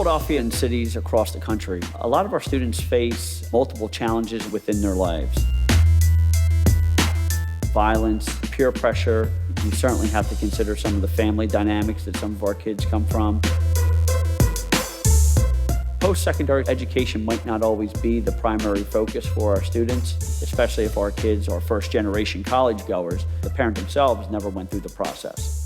Philadelphia and cities across the country, a lot of our students face multiple challenges within their lives. Violence, peer pressure. You certainly have to consider some of the family dynamics that some of our kids come from. Post-secondary education might not always be the primary focus for our students, especially if our kids are first-generation college goers. The parent themselves never went through the process.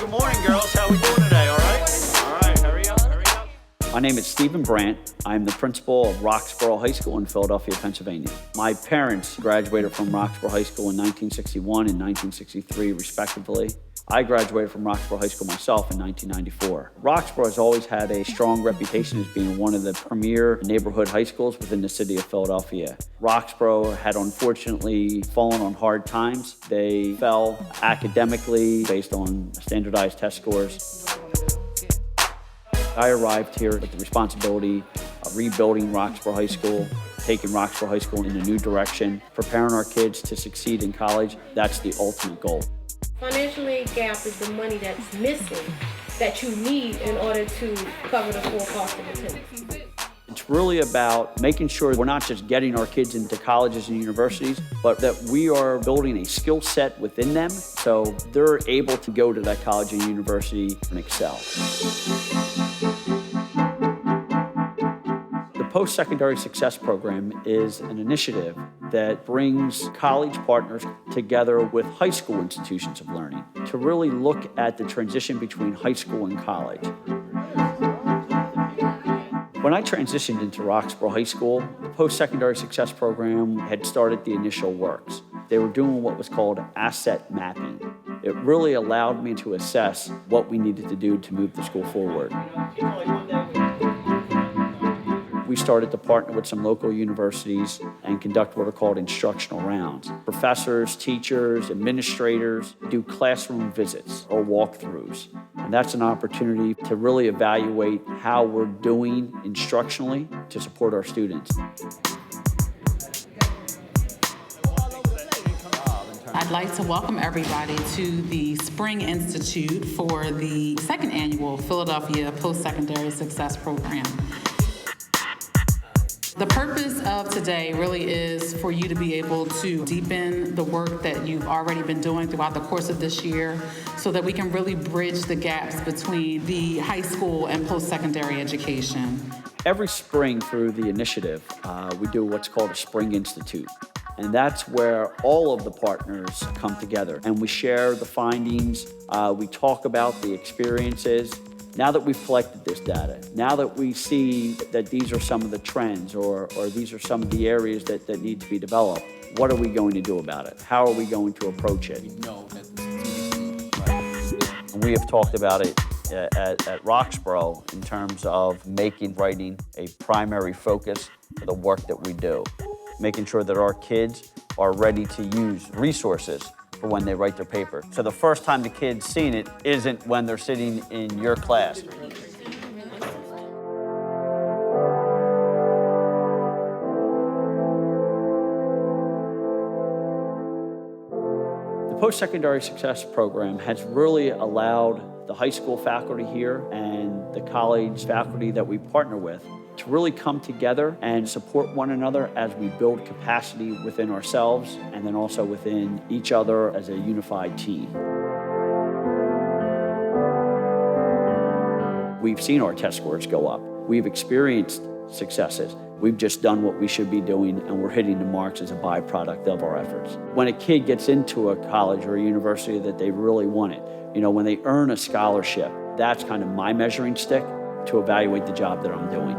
Good morning, girls. How we doing today, all right? All right, hurry up. My name is Stephen Brandt. I'm the principal of Roxborough High School in Philadelphia, Pennsylvania. My parents graduated from Roxborough High School in 1961 and 1963, respectively. I graduated from Roxborough High School myself in 1994. Roxborough has always had a strong reputation as being one of the premier neighborhood high schools within the city of Philadelphia. Roxborough had unfortunately fallen on hard times. They fell academically based on standardized test scores. I arrived here with the responsibility of rebuilding Roxborough High School, taking Roxborough High School in a new direction, preparing our kids to succeed in college. That's the ultimate goal. Financial aid gap is the money that's missing that you need in order to cover the full cost of attendance. It's really about making sure we're not just getting our kids into colleges and universities, but that we are building a skill set within them so they're able to go to that college and university and excel. The Post-Secondary Success Program is an initiative that brings college partners together with high school institutions of learning to really look at the transition between high school and college. When I transitioned into Roxborough High School, the Post-Secondary Success Program had started the initial works. They were doing what was called asset mapping. It really allowed me to assess what we needed to do to move the school forward. We started to partner with some local universities and conduct what are called instructional rounds. Professors, teachers, administrators do classroom visits or walkthroughs. And that's an opportunity to really evaluate how we're doing instructionally to support our students. I'd like to welcome everybody to the Spring Institute for the second annual Philadelphia Post-Secondary Success Program. The purpose of today really is for you to be able to deepen the work that you've already been doing throughout the course of this year so that we can really bridge the gaps between the high school and post-secondary education. Every spring through the initiative, we do what's called a Spring Institute. And that's where all of the partners come together and we share the findings, we talk about the experiences. Now that we've collected this data, now that we see that these are some of the trends or these are some of the areas that need to be developed, what are we going to do about it? How are we going to approach it? We have talked about it at Roxborough in terms of making writing a primary focus for the work that we do, making sure that our kids are ready to use resources for when they write their paper. So the first time the kid's seen it isn't when they're sitting in your class. The Post-Secondary Success Program has really allowed the high school faculty here and the college faculty that we partner with to really come together and support one another as we build capacity within ourselves and then also within each other as a unified team. We've seen our test scores go up. We've experienced successes. We've just done what we should be doing and we're hitting the marks as a byproduct of our efforts. When a kid gets into a college or a university that they really want it, when they earn a scholarship, that's kind of my measuring stick to evaluate the job that I'm doing.